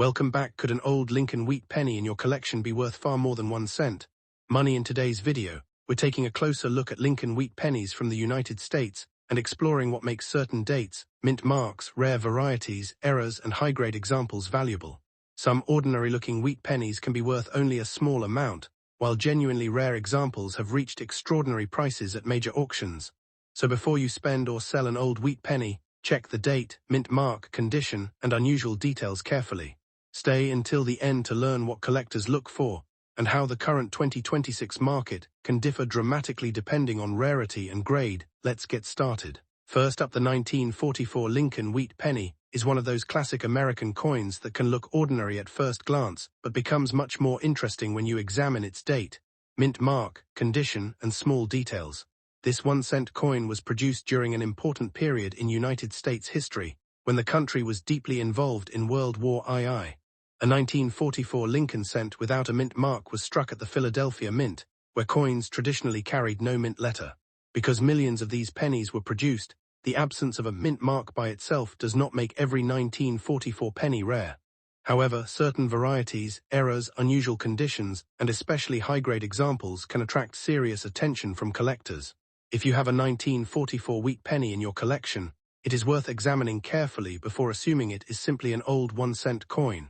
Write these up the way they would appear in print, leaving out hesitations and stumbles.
Welcome back. Could an old Lincoln Wheat penny in your collection be worth far more than 1 cent? Money. In today's video, we're taking a closer look at Lincoln Wheat pennies from the United States and exploring what makes certain dates, mint marks, rare varieties, errors, and high-grade examples valuable. Some ordinary-looking wheat pennies can be worth only a small amount, while genuinely rare examples have reached extraordinary prices at major auctions. So before you spend or sell an old wheat penny, check the date, mint mark, condition, and unusual details carefully. Stay until the end to learn what collectors look for and how the current 2026 market can differ dramatically depending on rarity and grade. Let's get started. First up, the 1944 Lincoln Wheat Penny is one of those classic American coins that can look ordinary at first glance, but becomes much more interesting when you examine its date, mint mark, condition, and small details. This 1 cent coin was produced during an important period in United States history, when the country was deeply involved in World War II. A 1944 Lincoln cent without a mint mark was struck at the Philadelphia Mint, where coins traditionally carried no mint letter. Because millions of these pennies were produced, the absence of a mint mark by itself does not make every 1944 penny rare. However, certain varieties, errors, unusual conditions, and especially high-grade examples can attract serious attention from collectors. If you have a 1944 wheat penny in your collection, it is worth examining carefully before assuming it is simply an old 1 cent coin.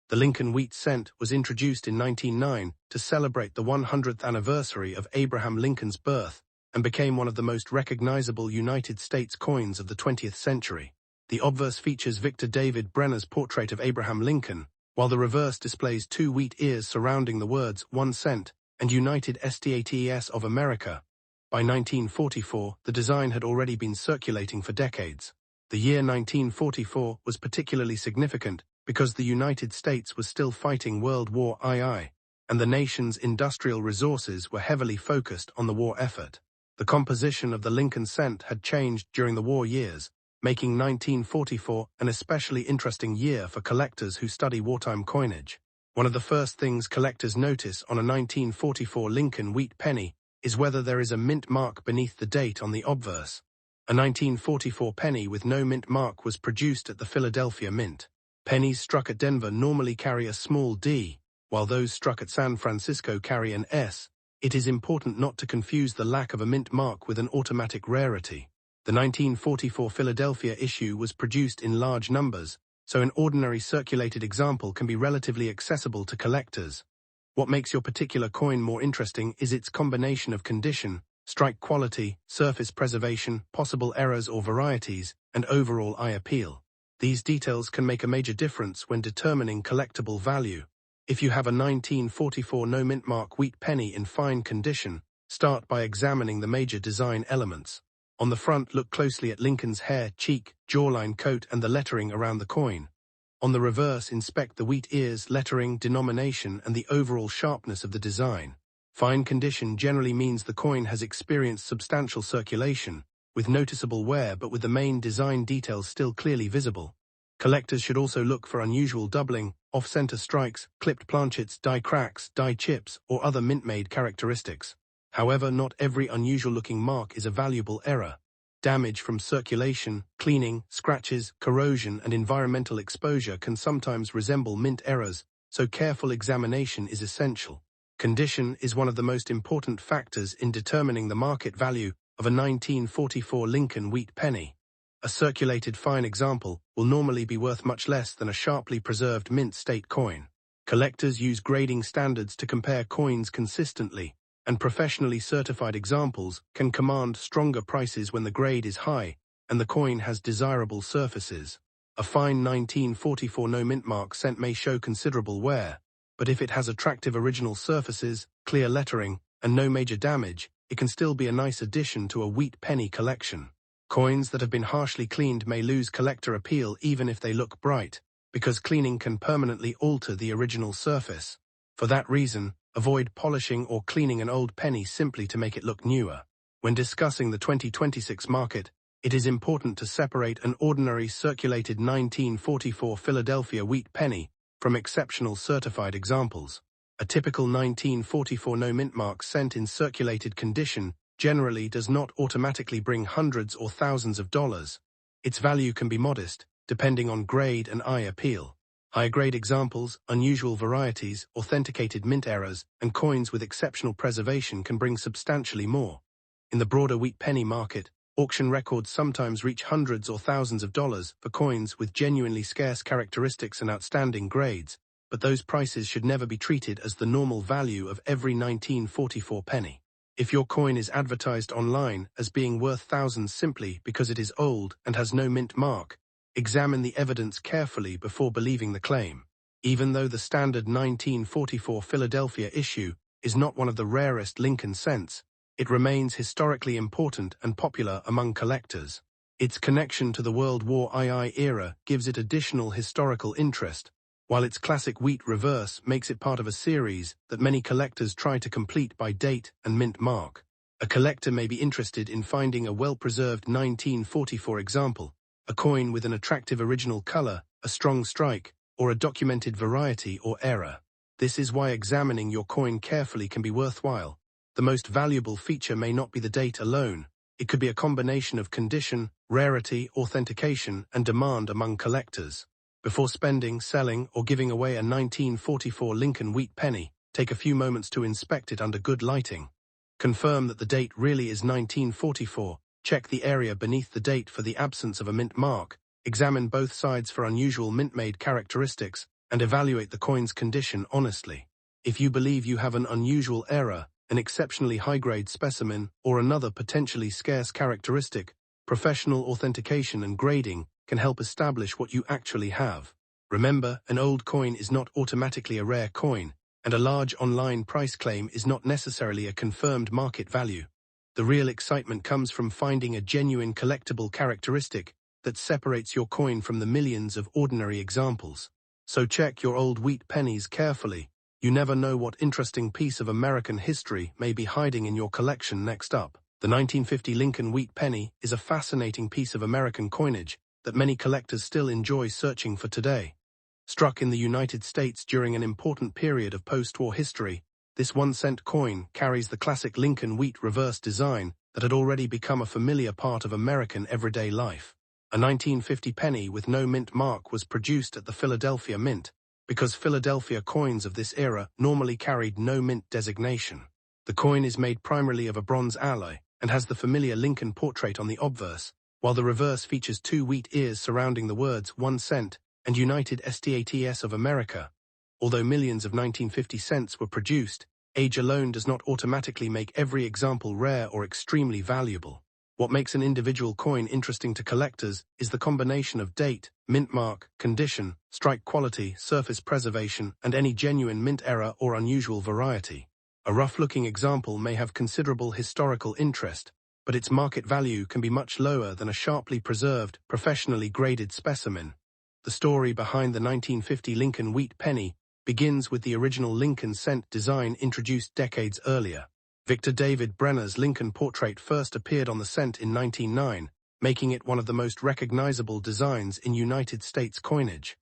The Lincoln Wheat Cent was introduced in 1909 to celebrate the 100th anniversary of Abraham Lincoln's birth and became one of the most recognizable United States coins of the 20th century. The obverse features Victor David Brenner's portrait of Abraham Lincoln, while the reverse displays 2 wheat ears surrounding the words 1 cent and United States of America. By 1944, the design had already been circulating for decades. The year 1944 was particularly significant because the United States was still fighting World War II, and the nation's industrial resources were heavily focused on the war effort. The composition of the Lincoln cent had changed during the war years, making 1944 an especially interesting year for collectors who study wartime coinage. One of the first things collectors notice on a 1944 Lincoln Wheat penny is whether there is a mint mark beneath the date on the obverse. A 1944 penny with no mint mark was produced at the Philadelphia Mint. Pennies struck at Denver normally carry a small d, while those struck at San Francisco carry an s. It is important not to confuse the lack of a mint mark with an automatic rarity. The 1944 Philadelphia issue was produced in large numbers, so an ordinary circulated example can be relatively accessible to collectors. What makes your particular coin more interesting is its combination of condition, strike quality, surface preservation, possible errors or varieties, and overall eye appeal. These details can make a major difference when determining collectible value. If you have a 1944 no mint mark wheat penny in fine condition, start by examining the major design elements. On the front, look closely at Lincoln's hair, cheek, jawline, coat, and the lettering around the coin. On the reverse, inspect the wheat ears, lettering, denomination, and the overall sharpness of the design. Fine condition generally means the coin has experienced substantial circulation, with noticeable wear but with the main design details still clearly visible. Collectors should also look for unusual doubling, off-center strikes, clipped planchets, die cracks, die chips, or other mint-made characteristics. However, not every unusual-looking mark is a valuable error. Damage from circulation, cleaning, scratches, corrosion, and environmental exposure can sometimes resemble mint errors, so careful examination is essential. Condition is one of the most important factors in determining the market value of a 1944 Lincoln Wheat penny. A circulated fine example will normally be worth much less than a sharply preserved mint state coin. Collectors use grading standards to compare coins consistently, and professionally certified examples can command stronger prices when the grade is high and the coin has desirable surfaces. A fine 1944 no mint mark cent may show considerable wear, but if it has attractive original surfaces, clear lettering, and no major damage, it can still be a nice addition to a wheat penny collection. Coins that have been harshly cleaned may lose collector appeal even if they look bright, because cleaning can permanently alter the original surface. For that reason, avoid polishing or cleaning an old penny simply to make it look newer. When discussing the 2026 market, it is important to separate an ordinary circulated 1944 Philadelphia wheat penny from exceptional certified examples. A typical 1944 no mint mark cent in circulated condition generally does not automatically bring hundreds or thousands of dollars. Its value can be modest, depending on grade and eye appeal. High-grade examples, unusual varieties, authenticated mint errors, and coins with exceptional preservation can bring substantially more. In the broader wheat penny market, auction records sometimes reach hundreds or thousands of dollars for coins with genuinely scarce characteristics and outstanding grades, but those prices should never be treated as the normal value of every 1944 penny. If your coin is advertised online as being worth thousands simply because it is old and has no mint mark, examine the evidence carefully before believing the claim. Even though the standard 1944 Philadelphia issue is not one of the rarest Lincoln cents, it remains historically important and popular among collectors. Its connection to the World War II era gives it additional historical interest, while its classic wheat reverse makes it part of a series that many collectors try to complete by date and mint mark. A collector may be interested in finding a well-preserved 1944 example, a coin with an attractive original color, a strong strike, or a documented variety or error. This is why examining your coin carefully can be worthwhile. The most valuable feature may not be the date alone. It could be a combination of condition, rarity, authentication, and demand among collectors. Before spending, selling, or giving away a 1944 Lincoln Wheat Penny, take a few moments to inspect it under good lighting. Confirm that the date really is 1944. Check the area beneath the date for the absence of a mint mark, examine both sides for unusual mint-made characteristics, and evaluate the coin's condition honestly. If you believe you have an unusual error, an exceptionally high-grade specimen, or another potentially scarce characteristic, professional authentication and grading can help establish what you actually have. Remember, an old coin is not automatically a rare coin, and a large online price claim is not necessarily a confirmed market value. The real excitement comes from finding a genuine collectible characteristic that separates your coin from the millions of ordinary examples. So check your old wheat pennies carefully. You never know what interesting piece of American history may be hiding in your collection. Next up, the 1950 Lincoln Wheat Penny is a fascinating piece of American coinage that many collectors still enjoy searching for today. Struck in the United States during an important period of post-war history, this 1-cent coin carries the classic Lincoln Wheat reverse design that had already become a familiar part of American everyday life. A 1950 penny with no mint mark was produced at the Philadelphia Mint, because Philadelphia coins of this era normally carried no mint designation. The coin is made primarily of a bronze alloy and has the familiar Lincoln portrait on the obverse, while the reverse features 2 wheat ears surrounding the words 1 cent and United States of America. Although millions of 1950 cents were produced, age alone does not automatically make every example rare or extremely valuable. What makes an individual coin interesting to collectors is the combination of date, mint mark, condition, strike quality, surface preservation, and any genuine mint error or unusual variety. A rough-looking example may have considerable historical interest, but its market value can be much lower than a sharply preserved, professionally graded specimen. The story behind the 1950 Lincoln Wheat Penny begins with the original Lincoln cent design introduced decades earlier. Victor David Brenner's Lincoln portrait first appeared on the cent in 1909, making it one of the most recognizable designs in United States coinage.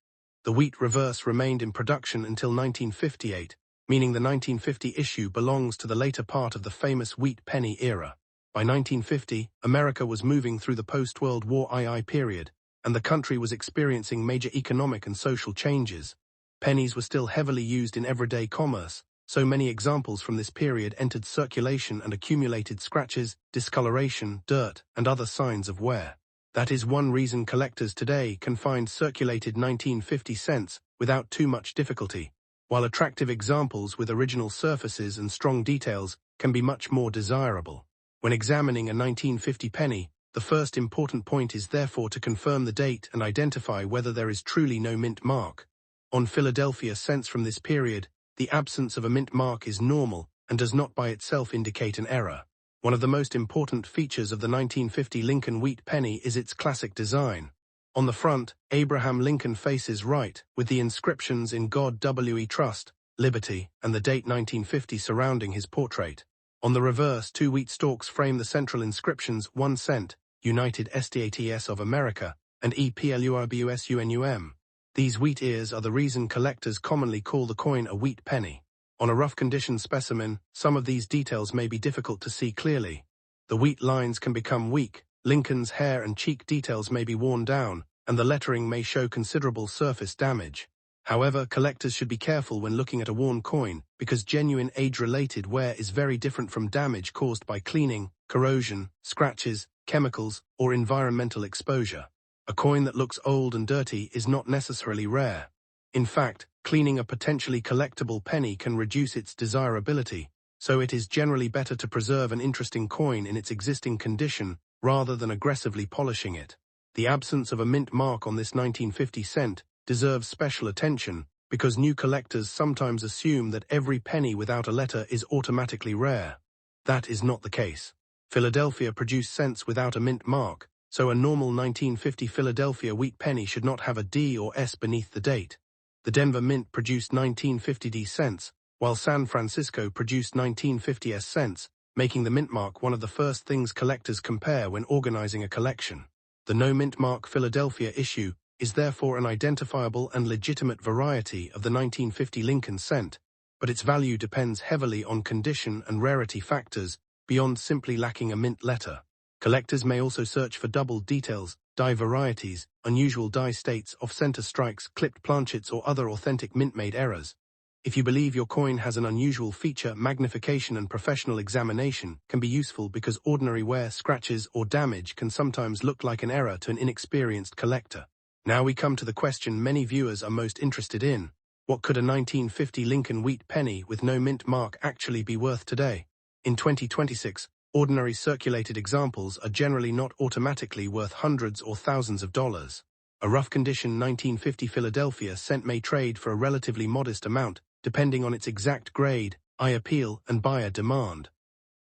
The wheat reverse remained in production until 1958, meaning the 1950 issue belongs to the later part of the famous wheat penny era. By 1950, America was moving through the post-World War II period, and the country was experiencing major economic and social changes. Pennies were still heavily used in everyday commerce, so many examples from this period entered circulation and accumulated scratches, discoloration, dirt, and other signs of wear. That is one reason collectors today can find circulated 1950 cents without too much difficulty, while attractive examples with original surfaces and strong details can be much more desirable. When examining a 1950 penny, the first important point is therefore to confirm the date and identify whether there is truly no mint mark. On Philadelphia cents from this period, the absence of a mint mark is normal and does not by itself indicate an error. One of the most important features of the 1950 Lincoln Wheat Penny is its classic design. On the front, Abraham Lincoln faces right, with the inscriptions "In God We Trust," "Liberty," and the date 1950 surrounding his portrait. On the reverse, 2 wheat stalks frame the central inscriptions 1 cent, United States of America, and EPLURBUSUNUM. These wheat ears are the reason collectors commonly call the coin a wheat penny. On a rough condition specimen, some of these details may be difficult to see clearly. The wheat lines can become weak, Lincoln's hair and cheek details may be worn down, and the lettering may show considerable surface damage. However, collectors should be careful when looking at a worn coin because genuine age-related wear is very different from damage caused by cleaning, corrosion, scratches, chemicals, or environmental exposure. A coin that looks old and dirty is not necessarily rare. In fact, cleaning a potentially collectible penny can reduce its desirability, so it is generally better to preserve an interesting coin in its existing condition rather than aggressively polishing it. The absence of a mint mark on this 1950 cent deserves special attention because new collectors sometimes assume that every penny without a letter is automatically rare. That is not the case. Philadelphia produced cents without a mint mark, so a normal 1950 Philadelphia wheat penny should not have a D or S beneath the date. The Denver Mint produced 1950 D cents, while San Francisco produced 1950 S cents, making the mint mark one of the first things collectors compare when organizing a collection. The no mint mark Philadelphia issue is therefore an identifiable and legitimate variety of the 1950 Lincoln cent, but its value depends heavily on condition and rarity factors beyond simply lacking a mint letter. Collectors may also search for doubled details, die varieties, unusual die states, off-center strikes, clipped planchets, or other authentic mint-made errors. If you believe your coin has an unusual feature, magnification and professional examination can be useful because ordinary wear, scratches, or damage can sometimes look like an error to an inexperienced collector. Now we come to the question many viewers are most interested in. What could a 1950 Lincoln Wheat Penny with no mint mark actually be worth today? In 2026, ordinary circulated examples are generally not automatically worth hundreds or thousands of dollars. A rough condition 1950 Philadelphia cent may trade for a relatively modest amount, depending on its exact grade, eye appeal, and buyer demand.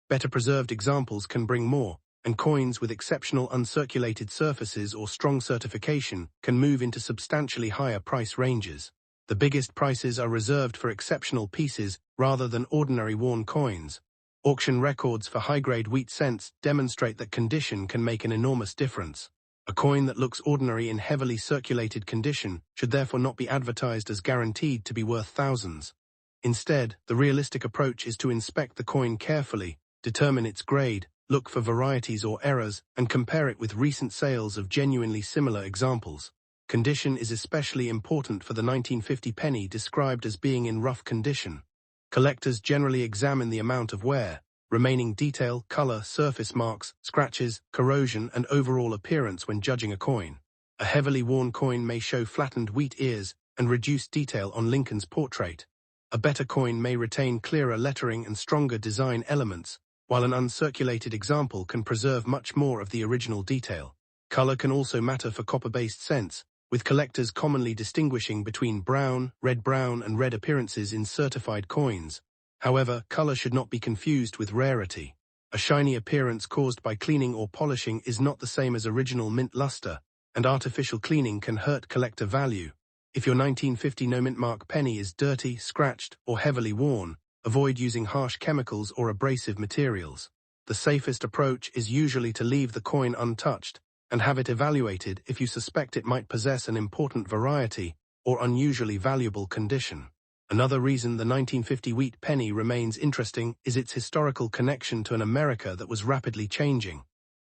Better preserved examples can bring more, and coins with exceptional uncirculated surfaces or strong certification can move into substantially higher price ranges. The biggest prices are reserved for exceptional pieces rather than ordinary worn coins. Auction records for high-grade wheat cents demonstrate that condition can make an enormous difference. A coin that looks ordinary in heavily circulated condition should therefore not be advertised as guaranteed to be worth thousands. Instead, the realistic approach is to inspect the coin carefully, determine its grade, look for varieties or errors, and compare it with recent sales of genuinely similar examples. Condition is especially important for the 1950 penny described as being in rough condition. Collectors generally examine the amount of wear, remaining detail, color, surface marks, scratches, corrosion, and overall appearance when judging a coin. A heavily worn coin may show flattened wheat ears and reduced detail on Lincoln's portrait. A better coin may retain clearer lettering and stronger design elements, while an uncirculated example can preserve much more of the original detail. Color can also matter for copper-based cents, with collectors commonly distinguishing between brown, and red appearances in certified coins. However, color should not be confused with rarity. A shiny appearance caused by cleaning or polishing is not the same as original mint luster, and artificial cleaning can hurt collector value. If your 1950 no-mint mark penny is dirty, scratched, or heavily worn, avoid using harsh chemicals or abrasive materials. The safest approach is usually to leave the coin untouched and have it evaluated if you suspect it might possess an important variety or unusually valuable condition. Another reason the 1950 wheat penny remains interesting is its historical connection to an America that was rapidly changing.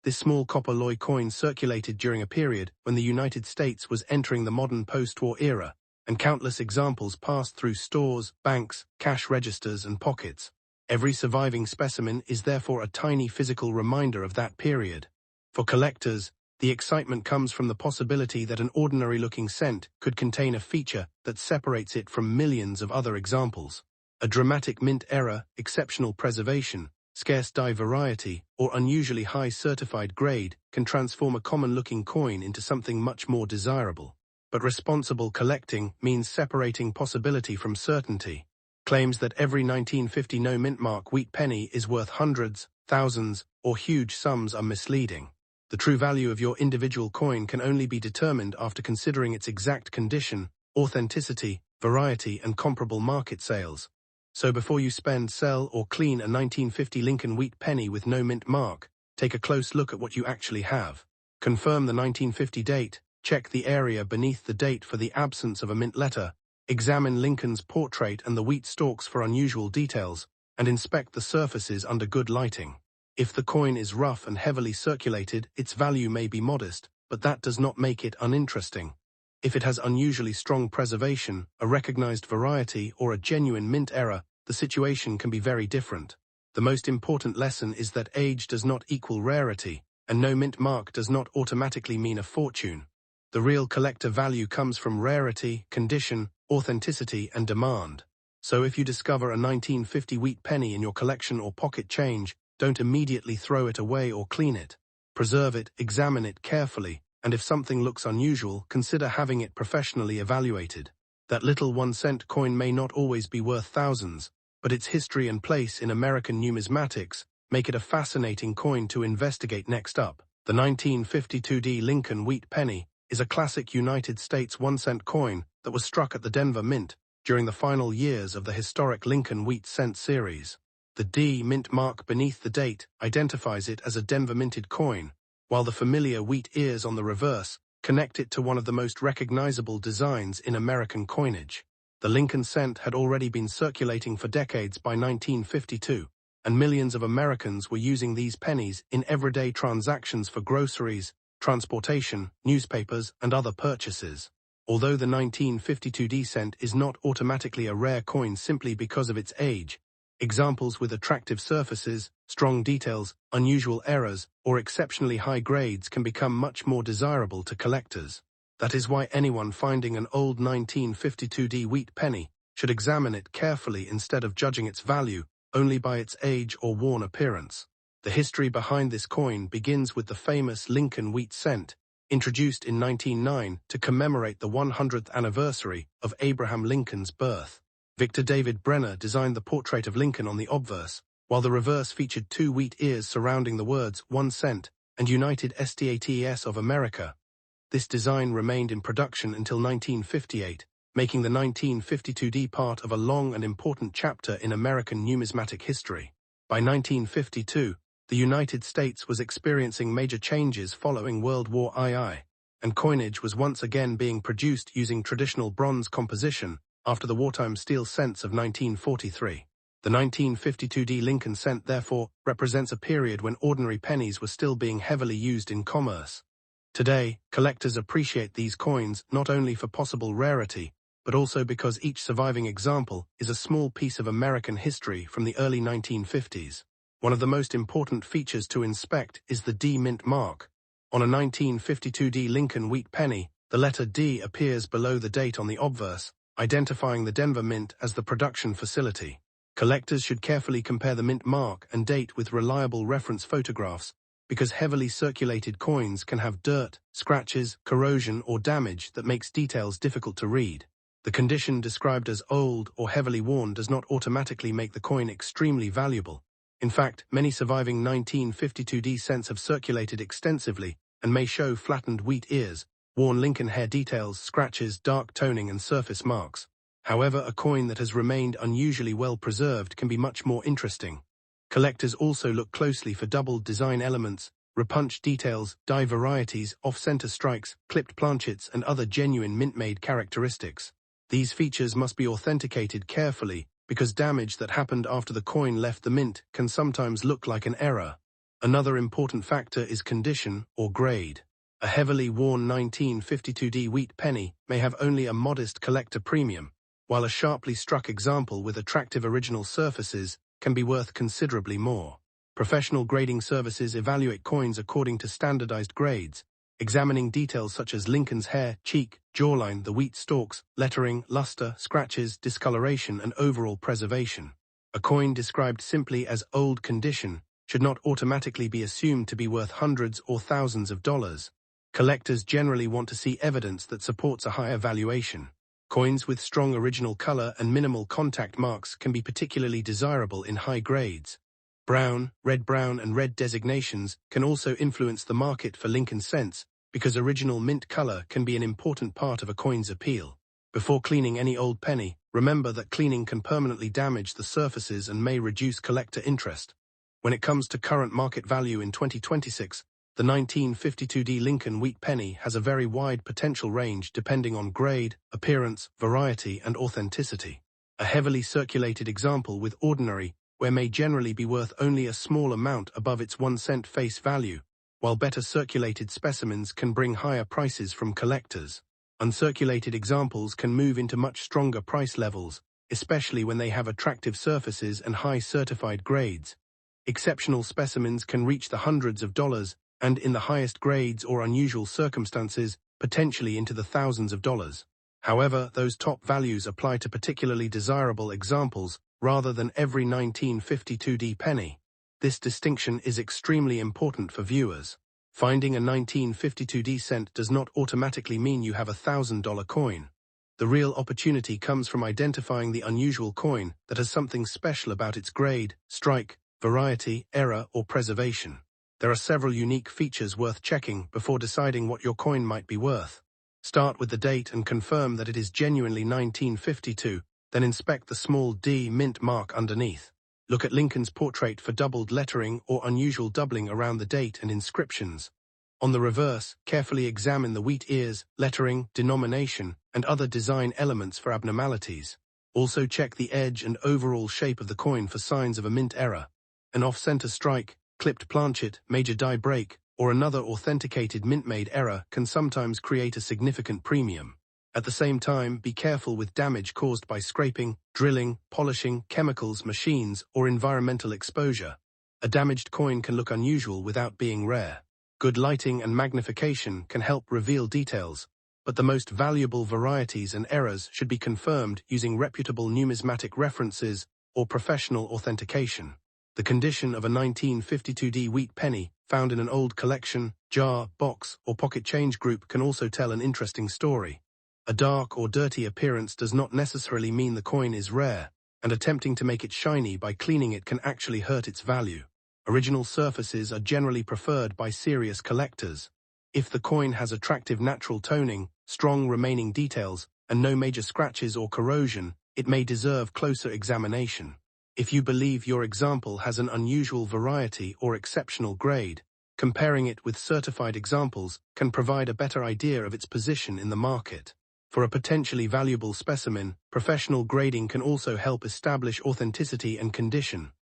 This small copper Loy coin circulated during a period when the United States was entering the modern post-war era, and countless examples passed through stores, banks, cash registers, and pockets. Every surviving specimen is therefore a tiny physical reminder of that period. For collectors, the excitement comes from the possibility that an ordinary-looking cent could contain a feature that separates it from millions of other examples. A dramatic mint error, exceptional preservation, scarce die variety, or unusually high certified grade can transform a common-looking coin into something much more desirable. But responsible collecting means separating possibility from certainty. Claims that every 1950 no-mint mark wheat penny is worth hundreds, thousands, or huge sums are misleading. The true value of your individual coin can only be determined after considering its exact condition, authenticity, variety, and comparable market sales. So before you spend, sell, or clean a 1950 Lincoln Wheat Penny with no mint mark, take a close look at what you actually have. Confirm the 1950 date, check the area beneath the date for the absence of a mint letter, examine Lincoln's portrait and the wheat stalks for unusual details, and inspect the surfaces under good lighting. If the coin is rough and heavily circulated, its value may be modest, but that does not make it uninteresting. If it has unusually strong preservation, a recognized variety, or a genuine mint error, the situation can be very different. The most important lesson is that age does not equal rarity, and no mint mark does not automatically mean a fortune. The real collector value comes from rarity, condition, authenticity, and demand. So if you discover a 1950 wheat penny in your collection or pocket change, don't immediately throw it away or clean it. Preserve it, examine it carefully, and if something looks unusual, consider having it professionally evaluated. That little 1-cent coin may not always be worth thousands, but its history and place in American numismatics make it a fascinating coin to investigate. Next up, the 1952 Lincoln Wheat Penny is a classic United States 1-cent coin that was struck at the Denver Mint during the final years of the historic Lincoln Wheat Cent series. The D mint mark beneath the date identifies it as a Denver minted coin, while the familiar wheat ears on the reverse connect it to one of the most recognizable designs in American coinage. The Lincoln cent had already been circulating for decades by 1952, and millions of Americans were using these pennies in everyday transactions for groceries, transportation, newspapers, and other purchases. Although the 1952 cent is not automatically a rare coin simply because of its age, examples with attractive surfaces, strong details, unusual errors, or exceptionally high grades can become much more desirable to collectors. That is why anyone finding an old 1952 wheat penny should examine it carefully instead of judging its value only by its age or worn appearance. The history behind this coin begins with the famous Lincoln Wheat Cent, introduced in 1909 to commemorate the 100th anniversary of Abraham Lincoln's birth. Victor David Brenner designed the portrait of Lincoln on the obverse, while the reverse featured two wheat ears surrounding the words 1 cent and United States of America. This design remained in production until 1958, making the 1952 part of a long and important chapter in American numismatic history. By 1952, the United States was experiencing major changes following World War II, and coinage was once again being produced using traditional bronze composition after the wartime steel cents of 1943. The 1952 Lincoln cent therefore represents a period when ordinary pennies were still being heavily used in commerce. Today, collectors appreciate these coins not only for possible rarity, but also because each surviving example is a small piece of American history from the early 1950s. One of the most important features to inspect is the D mint mark. On a 1952 Lincoln Wheat Penny, the letter D appears below the date on the obverse, identifying the Denver Mint as the production facility. Collectors should carefully compare the mint mark and date with reliable reference photographs, because heavily circulated coins can have dirt, scratches, corrosion, or damage that makes details difficult to read. The condition described as old or heavily worn does not automatically make the coin extremely valuable. In fact, many surviving 1952 cents have circulated extensively and may show flattened wheat ears, worn Lincoln hair details, scratches, dark toning, and surface marks. However, a coin that has remained unusually well preserved can be much more interesting. Collectors also look closely for doubled design elements, repunched details, die varieties, off-center strikes, clipped planchets, and other genuine mint-made characteristics. These features must be authenticated carefully, because damage that happened after the coin left the mint can sometimes look like an error. Another important factor is condition or grade. A heavily worn 1952 wheat penny may have only a modest collector premium, while a sharply struck example with attractive original surfaces can be worth considerably more. Professional grading services evaluate coins according to standardized grades, examining details such as Lincoln's hair, cheek, jawline, the wheat stalks, lettering, luster, scratches, discoloration, and overall preservation. A coin described simply as old condition should not automatically be assumed to be worth hundreds or thousands of dollars. Collectors generally want to see evidence that supports a higher valuation. Coins with strong original color and minimal contact marks can be particularly desirable in high grades. Brown, and red designations can also influence the market for Lincoln cents because original mint color can be an important part of a coin's appeal. Before cleaning any old penny, remember that cleaning can permanently damage the surfaces and may reduce collector interest. When it comes to current market value in 2026, the 1952 Lincoln Wheat Penny has a very wide potential range depending on grade, appearance, variety, and authenticity. A heavily circulated example with ordinary ware may generally be worth only a small amount above its 1 cent face value, while better circulated specimens can bring higher prices from collectors. Uncirculated examples can move into much stronger price levels, especially when they have attractive surfaces and high certified grades. Exceptional specimens can reach the hundreds of dollars, and in the highest grades or unusual circumstances, potentially into the thousands of dollars. However, those top values apply to particularly desirable examples rather than every 1952D penny. This distinction is extremely important for viewers. Finding a 1952D cent does not automatically mean you have a $1,000 coin. The real opportunity comes from identifying the unusual coin that has something special about its grade, strike, variety, error, or preservation. There are several unique features worth checking before deciding what your coin might be worth. Start with the date and confirm that it is genuinely 1952, then inspect the small D mint mark underneath. Look at Lincoln's portrait for doubled lettering or unusual doubling around the date and inscriptions. On the reverse, carefully examine the wheat ears, lettering, denomination, and other design elements for abnormalities. Also check the edge and overall shape of the coin for signs of a mint error. An off-center strike, clipped planchet, major die break, or another authenticated mint-made error can sometimes create a significant premium. At the same time, be careful with damage caused by scraping, drilling, polishing, chemicals, machines, or environmental exposure. A damaged coin can look unusual without being rare. Good lighting and magnification can help reveal details, but the most valuable varieties and errors should be confirmed using reputable numismatic references or professional authentication. The condition of a 1952D wheat penny found in an old collection, jar, box, or pocket change group can also tell an interesting story. A dark or dirty appearance does not necessarily mean the coin is rare, and attempting to make it shiny by cleaning it can actually hurt its value. Original surfaces are generally preferred by serious collectors. If the coin has attractive natural toning, strong remaining details, and no major scratches or corrosion, it may deserve closer examination. If you believe your example has an unusual variety or exceptional grade, comparing it with certified examples can provide a better idea of its position in the market. For a potentially valuable specimen, professional grading can also help establish authenticity and condition.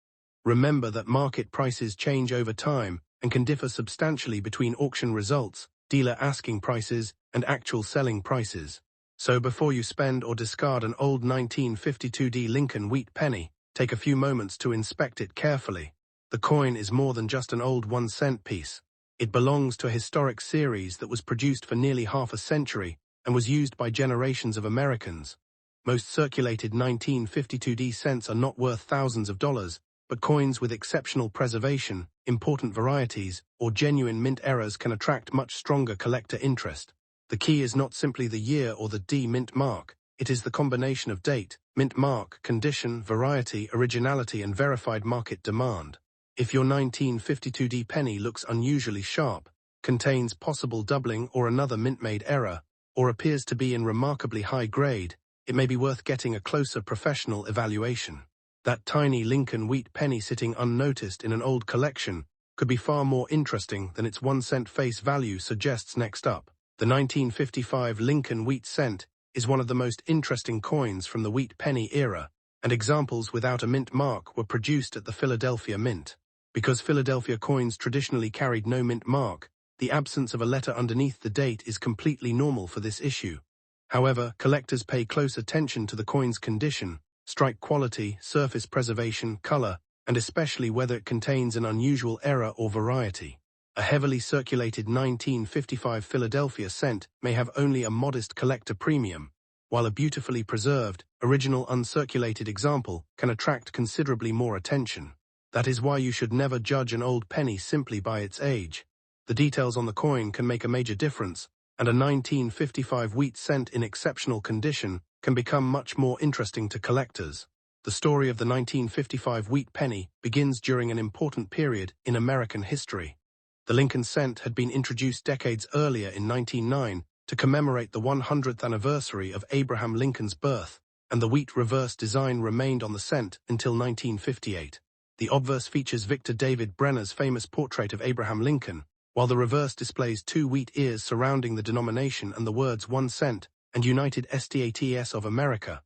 Remember that market prices change over time and can differ substantially between auction results, dealer asking prices, and actual selling prices. So before you spend or discard an old 1952D Lincoln Wheat Penny, take a few moments to inspect it carefully. The coin is more than just an old 1-cent piece. It belongs to a historic series that was produced for nearly half a century and was used by generations of Americans. Most circulated 1952D cents are not worth thousands of dollars, but coins with exceptional preservation, important varieties, or genuine mint errors can attract much stronger collector interest. The key is not simply the year or the D mint mark, it is the combination of date, mint mark, condition, variety, originality, and verified market demand. If your 1952D penny looks unusually sharp, contains possible doubling or another mint-made error, or appears to be in remarkably high grade, it may be worth getting a closer professional evaluation. That tiny Lincoln Wheat Penny sitting unnoticed in an old collection could be far more interesting than its 1-cent face value suggests. Next up, the 1955 Lincoln Wheat Cent is one of the most interesting coins from the wheat penny era, and examples without a mint mark were produced at the Philadelphia Mint. Because Philadelphia coins traditionally carried no mint mark, the absence of a letter underneath the date is completely normal for this issue. However, collectors pay close attention to the coin's condition, strike quality, surface preservation, color, and especially whether it contains an unusual error or variety. A heavily circulated 1955 Philadelphia cent may have only a modest collector premium, while a beautifully preserved, original uncirculated example can attract considerably more attention. That is why you should never judge an old penny simply by its age. The details on the coin can make a major difference, and a 1955 wheat cent in exceptional condition can become much more interesting to collectors. The story of the 1955 wheat penny begins during an important period in American history. The Lincoln cent had been introduced decades earlier in 1909 to commemorate the 100th anniversary of Abraham Lincoln's birth, and the wheat reverse design remained on the cent until 1958. The obverse features Victor David Brenner's famous portrait of Abraham Lincoln, while the reverse displays two wheat ears surrounding the denomination and the words 1 cent and United States of America.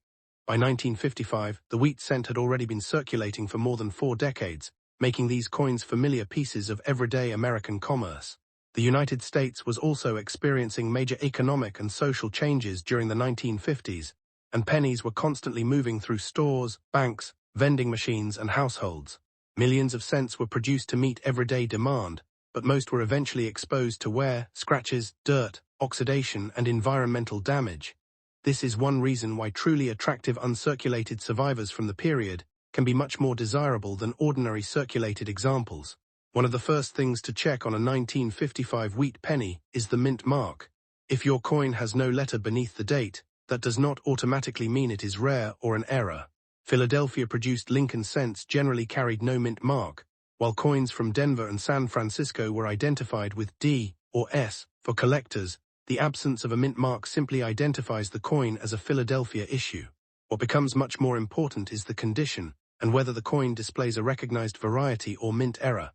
By 1955, the wheat cent had already been circulating for more than 4 decades, making these coins familiar pieces of everyday American commerce. The United States was also experiencing major economic and social changes during the 1950s, and pennies were constantly moving through stores, banks, vending machines, and households. Millions of cents were produced to meet everyday demand, but most were eventually exposed to wear, scratches, dirt, oxidation, and environmental damage. This is one reason why truly attractive uncirculated survivors from the period can be much more desirable than ordinary circulated examples. One of the first things to check on a 1955 wheat penny is the mint mark. If your coin has no letter beneath the date, that does not automatically mean it is rare or an error. Philadelphia-produced Lincoln cents generally carried no mint mark, while coins from Denver and San Francisco were identified with D or S. For collectors, the absence of a mint mark simply identifies the coin as a Philadelphia issue. What becomes much more important is the condition, and whether the coin displays a recognized variety or mint error.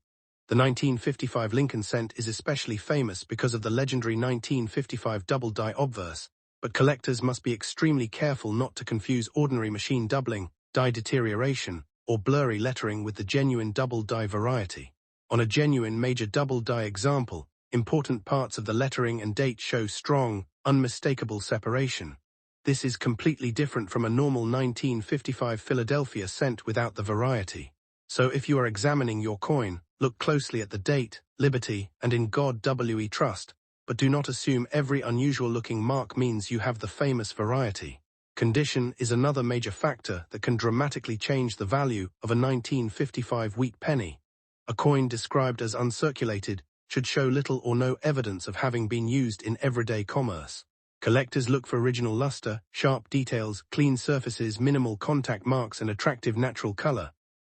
The 1955 Lincoln cent is especially famous because of the legendary 1955 double die obverse, but collectors must be extremely careful not to confuse ordinary machine doubling, die deterioration, or blurry lettering with the genuine double die variety. On a genuine major double die example, important parts of the lettering and date show strong, unmistakable separation. This is completely different from a normal 1955 Philadelphia cent without the variety. So if you are examining your coin, look closely at the date, liberty, and in God we trust, but do not assume every unusual-looking mark means you have the famous variety. Condition is another major factor that can dramatically change the value of a 1955 wheat penny. A coin described as uncirculated should show little or no evidence of having been used in everyday commerce. Collectors look for original luster, sharp details, clean surfaces, minimal contact marks, and attractive natural color.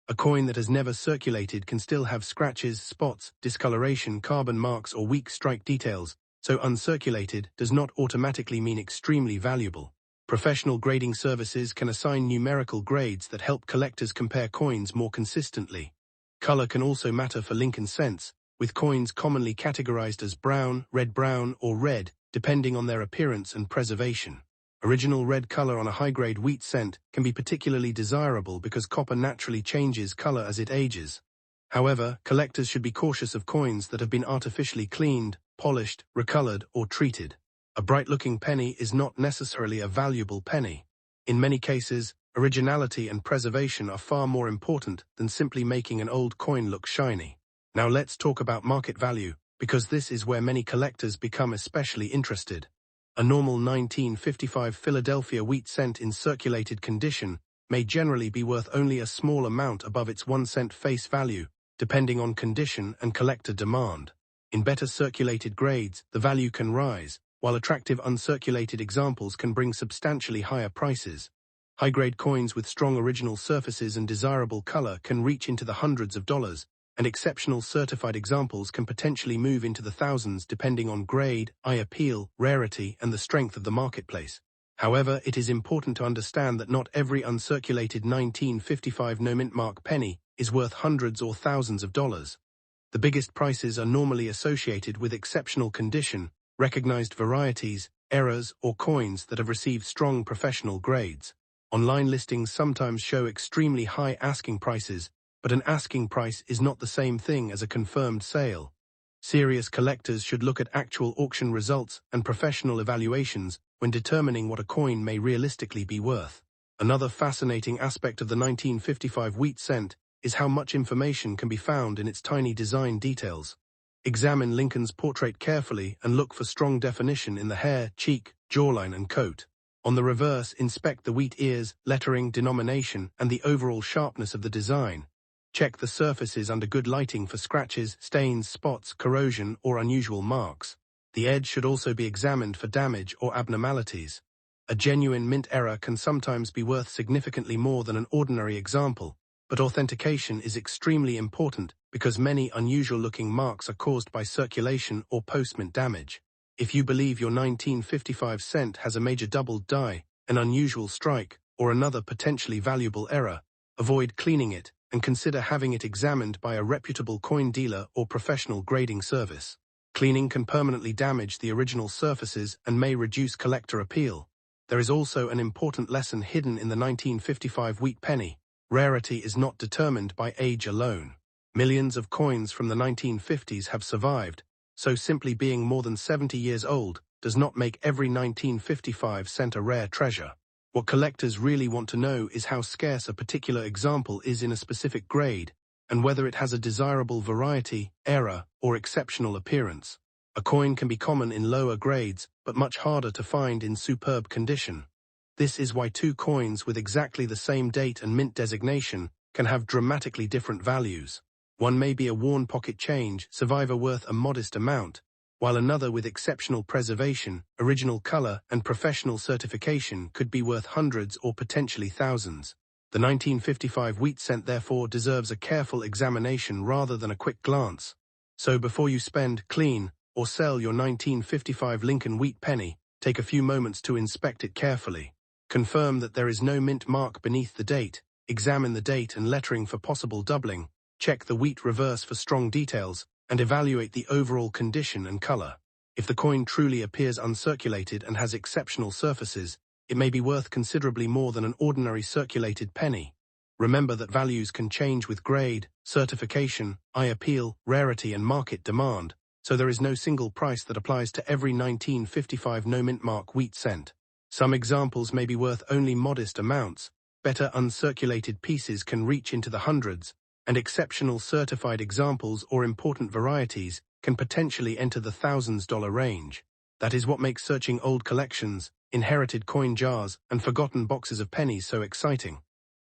A coin that has never circulated can still have scratches, spots, discoloration, carbon marks, or weak strike details, so uncirculated does not automatically mean extremely valuable. Professional grading services can assign numerical grades that help collectors compare coins more consistently. Color can also matter for Lincoln cents, with coins commonly categorized as brown, red-brown, or red, depending on their appearance and preservation. Original red color on a high-grade wheat cent can be particularly desirable because copper naturally changes color as it ages. However, collectors should be cautious of coins that have been artificially cleaned, polished, recolored, or treated. A bright-looking penny is not necessarily a valuable penny. In many cases, originality and preservation are far more important than simply making an old coin look shiny. Now let's talk about market value, because this is where many collectors become especially interested. A normal 1955 Philadelphia wheat cent in circulated condition may generally be worth only a small amount above its 1 cent face value, depending on condition and collector demand. In better circulated grades, the value can rise, while attractive uncirculated examples can bring substantially higher prices. High-grade coins with strong original surfaces and desirable color can reach into the hundreds of dollars, and exceptional certified examples can potentially move into the thousands depending on grade, eye appeal, rarity, and the strength of the marketplace. However, it is important to understand that not every uncirculated 1955 no-mint mark penny is worth hundreds or thousands of dollars. The biggest prices are normally associated with exceptional condition, recognized varieties, errors, or coins that have received strong professional grades. Online listings sometimes show extremely high asking prices, but an asking price is not the same thing as a confirmed sale. Serious collectors should look at actual auction results and professional evaluations when determining what a coin may realistically be worth. Another fascinating aspect of the 1955 wheat cent is how much information can be found in its tiny design details. Examine Lincoln's portrait carefully and look for strong definition in the hair, cheek, jawline, and coat. On the reverse, inspect the wheat ears, lettering, denomination, and the overall sharpness of the design. Check the surfaces under good lighting for scratches, stains, spots, corrosion, or unusual marks. The edge should also be examined for damage or abnormalities. A genuine mint error can sometimes be worth significantly more than an ordinary example, but authentication is extremely important because many unusual-looking marks are caused by circulation or post-mint damage. If you believe your 1955 cent has a major double die, an unusual strike, or another potentially valuable error, avoid cleaning it and consider having it examined by a reputable coin dealer or professional grading service. Cleaning can permanently damage the original surfaces and may reduce collector appeal. There is also an important lesson hidden in the 1955 wheat penny. Rarity is not determined by age alone. Millions of coins from the 1950s have survived, so simply being more than 70 years old does not make every 1955 cent a rare treasure. What collectors really want to know is how scarce a particular example is in a specific grade, and whether it has a desirable variety, era, or exceptional appearance. A coin can be common in lower grades, but much harder to find in superb condition. This is why two coins with exactly the same date and mint designation can have dramatically different values. One may be a worn pocket change, survivor worth a modest amount, while another with exceptional preservation, original color, and professional certification could be worth hundreds or potentially thousands. The 1955 wheat cent therefore deserves a careful examination rather than a quick glance. So before you spend, clean, or sell your 1955 Lincoln Wheat Penny, take a few moments to inspect it carefully. Confirm that there is no mint mark beneath the date, examine the date and lettering for possible doubling, check the wheat reverse for strong details, and evaluate the overall condition and color. If the coin truly appears uncirculated and has exceptional surfaces, it may be worth considerably more than an ordinary circulated penny. Remember that values can change with grade, certification, eye appeal, rarity and market demand, so there is no single price that applies to every 1955 no-mint mark wheat cent. Some examples may be worth only modest amounts, better uncirculated pieces can reach into the hundreds, and exceptional certified examples or important varieties can potentially enter the thousands-dollar range. That is what makes searching old collections, inherited coin jars, and forgotten boxes of pennies so exciting.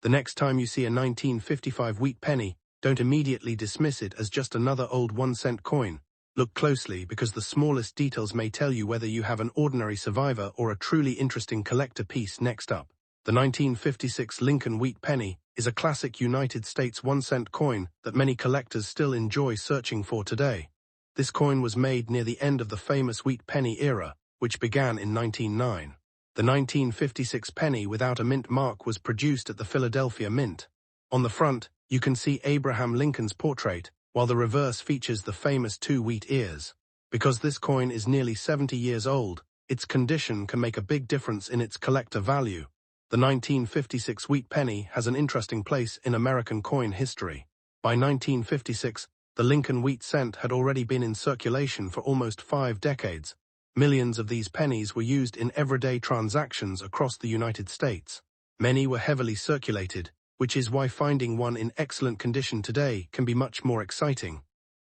The next time you see a 1955 wheat penny, don't immediately dismiss it as just another old 1-cent coin. Look closely because the smallest details may tell you whether you have an ordinary survivor or a truly interesting collector piece. Next up, the 1956 Lincoln Wheat Penny is a classic United States 1-cent coin that many collectors still enjoy searching for today. This coin was made near the end of the famous wheat penny era, which began in 1909. The 1956 penny without a mint mark was produced at the Philadelphia Mint. On the front, you can see Abraham Lincoln's portrait, while the reverse features the famous two wheat ears. Because this coin is nearly 70 years old, its condition can make a big difference in its collector value. The 1956 wheat penny has an interesting place in American coin history. By 1956, the Lincoln wheat cent had already been in circulation for almost 5 decades. Millions of these pennies were used in everyday transactions across the United States. Many were heavily circulated, which is why finding one in excellent condition today can be much more exciting.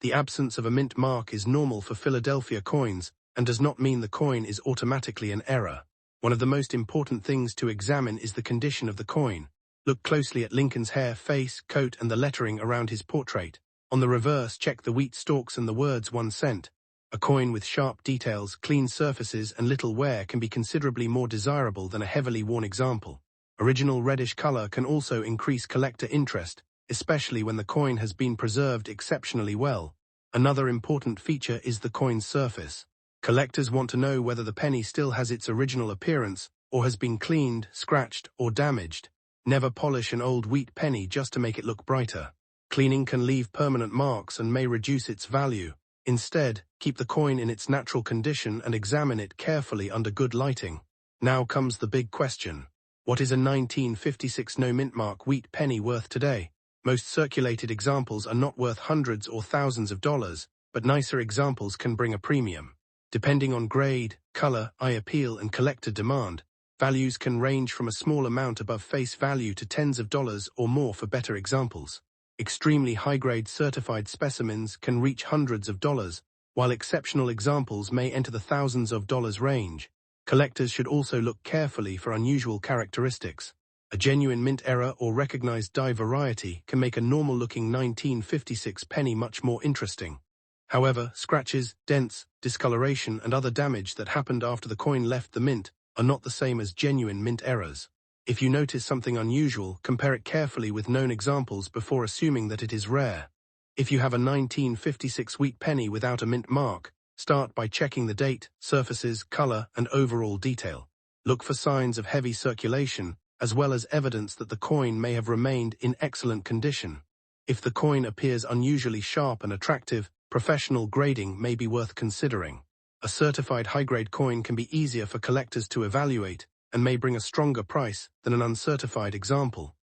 The absence of a mint mark is normal for Philadelphia coins and does not mean the coin is automatically an error. One of the most important things to examine is the condition of the coin. Look closely at Lincoln's hair, face, coat, and the lettering around his portrait. On the reverse, check the wheat stalks and the words 1 cent. A coin with sharp details, clean surfaces, and little wear can be considerably more desirable than a heavily worn example. Original reddish color can also increase collector interest, especially when the coin has been preserved exceptionally well. Another important feature is the coin's surface. Collectors want to know whether the penny still has its original appearance, or has been cleaned, scratched, or damaged. Never polish an old wheat penny just to make it look brighter. Cleaning can leave permanent marks and may reduce its value. Instead, keep the coin in its natural condition and examine it carefully under good lighting. Now comes the big question. What is a 1956 no-mint mark wheat penny worth today? Most circulated examples are not worth hundreds or thousands of dollars, but nicer examples can bring a premium. Depending on grade, color, eye appeal, and collector demand, values can range from a small amount above face value to tens of dollars or more for better examples. Extremely high-grade certified specimens can reach hundreds of dollars, while exceptional examples may enter the thousands of dollars range. Collectors should also look carefully for unusual characteristics. A genuine mint error or recognized die variety can make a normal-looking 1956 penny much more interesting. However, scratches, dents, discoloration, and other damage that happened after the coin left the mint are not the same as genuine mint errors. If you notice something unusual, compare it carefully with known examples before assuming that it is rare. If you have a 1956 wheat penny without a mint mark, start by checking the date, surfaces, color, and overall detail. Look for signs of heavy circulation, as well as evidence that the coin may have remained in excellent condition. If the coin appears unusually sharp and attractive, professional grading may be worth considering. A certified high-grade coin can be easier for collectors to evaluate and may bring a stronger price than an uncertified example.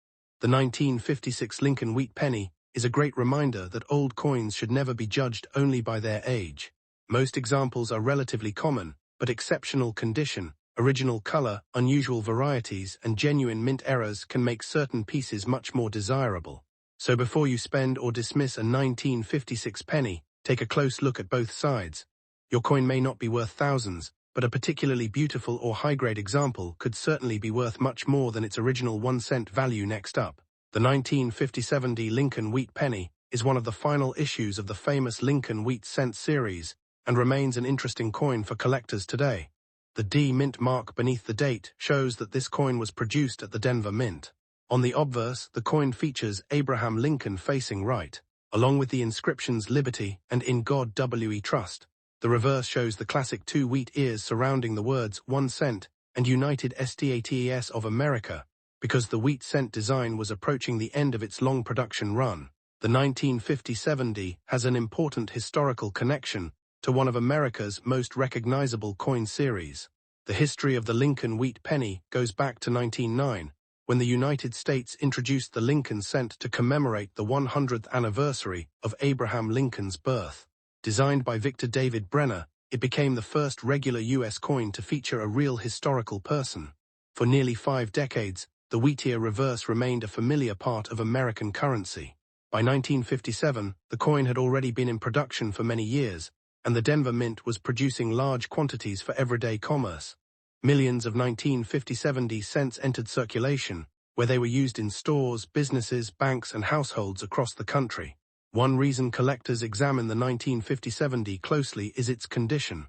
The 1956 Lincoln Wheat Penny is a great reminder that old coins should never be judged only by their age. Most examples are relatively common, but exceptional condition, original color, unusual varieties, and genuine mint errors can make certain pieces much more desirable. So before you spend or dismiss a 1956 penny, take a close look at both sides. Your coin may not be worth thousands, but a particularly beautiful or high-grade example could certainly be worth much more than its original 1-cent value. Next up, the 1957 Lincoln Wheat Penny is one of the final issues of the famous Lincoln Wheat Cent series and remains an interesting coin for collectors today. The D Mint mark beneath the date shows that this coin was produced at the Denver Mint. On the obverse, the coin features Abraham Lincoln facing right, along with the inscriptions Liberty and In God We Trust. The reverse shows the classic 2 wheat ears surrounding the words 1 cent and United States of America. Because the wheat cent design was approaching the end of its long production run, the 1957 D has an important historical connection to one of America's most recognizable coin series. The history of the Lincoln Wheat Penny goes back to 1909, when the United States introduced the Lincoln cent to commemorate the 100th anniversary of Abraham Lincoln's birth. Designed by Victor David Brenner, it became the first regular U.S. coin to feature a real historical person. For nearly 5 decades, the wheat-ear reverse remained a familiar part of American currency. By 1957, the coin had already been in production for many years, and the Denver Mint was producing large quantities for everyday commerce. Millions of 1957 cents entered circulation, where they were used in stores, businesses, banks, and households across the country. One reason collectors examine the 1957 closely is its condition.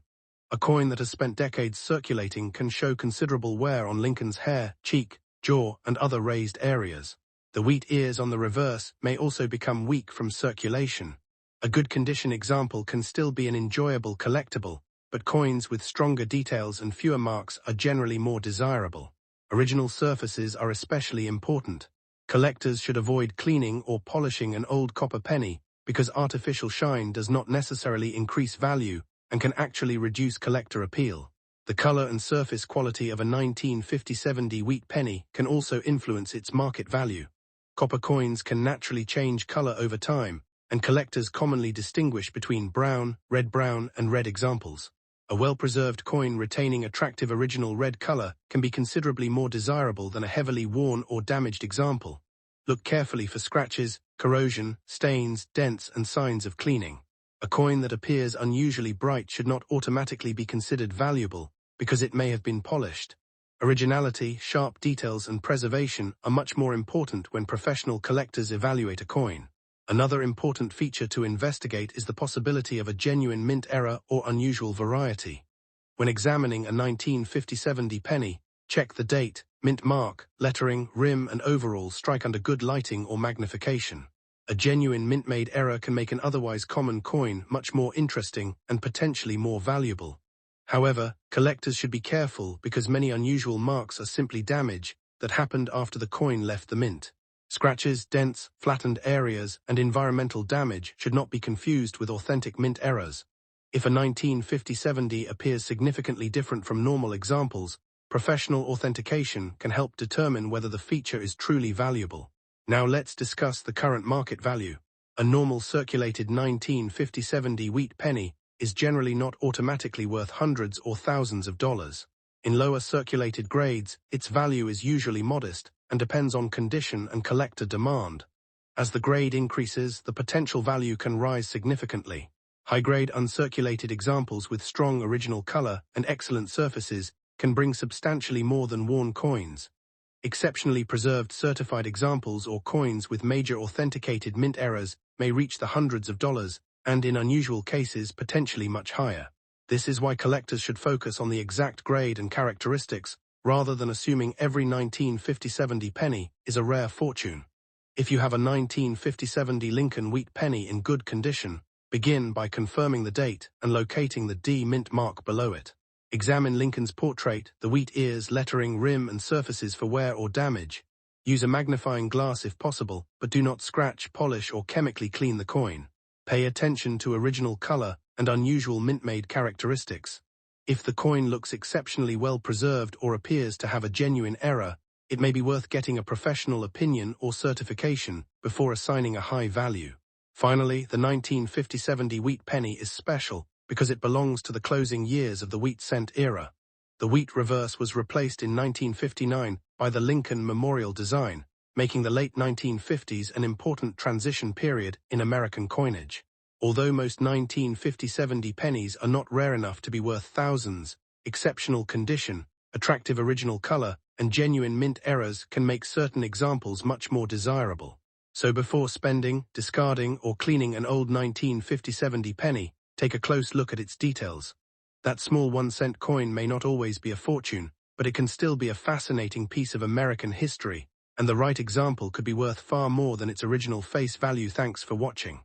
A coin that has spent decades circulating can show considerable wear on Lincoln's hair, cheek, jaw, and other raised areas. The wheat ears on the reverse may also become weak from circulation. A good condition example can still be an enjoyable collectible, but coins with stronger details and fewer marks are generally more desirable. Original surfaces are especially important. Collectors should avoid cleaning or polishing an old copper penny because artificial shine does not necessarily increase value and can actually reduce collector appeal. The color and surface quality of a 1957 wheat penny can also influence its market value. Copper coins can naturally change color over time, and collectors commonly distinguish between brown, and red examples. A well-preserved coin retaining attractive original red color can be considerably more desirable than a heavily worn or damaged example. Look carefully for scratches, corrosion, stains, dents, and signs of cleaning. A coin that appears unusually bright should not automatically be considered valuable because it may have been polished. Originality, sharp details, and preservation are much more important when professional collectors evaluate a coin. Another important feature to investigate is the possibility of a genuine mint error or unusual variety. When examining a 1957 penny, check the date, mint mark, lettering, rim, and overall strike under good lighting or magnification. A genuine mint-made error can make an otherwise common coin much more interesting and potentially more valuable. However, collectors should be careful because many unusual marks are simply damage that happened after the coin left the mint. Scratches, dents, flattened areas, and environmental damage should not be confused with authentic mint errors. If a 1957 appears significantly different from normal examples, professional authentication can help determine whether the feature is truly valuable. Now let's discuss the current market value. A normal circulated 1957 wheat penny is generally not automatically worth hundreds or thousands of dollars. In lower circulated grades, its value is usually modest and depends on condition and collector demand. As the grade increases, the potential value can rise significantly. High-grade uncirculated examples with strong original color and excellent surfaces can bring substantially more than worn coins. Exceptionally preserved certified examples or coins with major authenticated mint errors may reach the hundreds of dollars and in unusual cases potentially much higher. This is why collectors should focus on the exact grade and characteristics rather than assuming every 1957 penny is a rare fortune. If you have a 1957 Lincoln Wheat Penny in good condition, begin by confirming the date and locating the D mint mark below it. Examine Lincoln's portrait, the wheat ears, lettering, rim, and surfaces for wear or damage. Use a magnifying glass if possible, but do not scratch, polish, or chemically clean the coin. Pay attention to original color and unusual mint-made characteristics. If the coin looks exceptionally well preserved or appears to have a genuine error, it may be worth getting a professional opinion or certification before assigning a high value. Finally, the 1957 wheat penny is special because it belongs to the closing years of the wheat cent era. The wheat reverse was replaced in 1959 by the Lincoln Memorial design, making the late 1950s an important transition period in American coinage. Although most 1950 pennies are not rare enough to be worth thousands, exceptional condition, attractive original color, and genuine mint errors can make certain examples much more desirable. So before spending, discarding, or cleaning an old 1950 penny, take a close look at its details. That small 1-cent coin may not always be a fortune, but it can still be a fascinating piece of American history, and the right example could be worth far more than its original face value. Thanks for watching.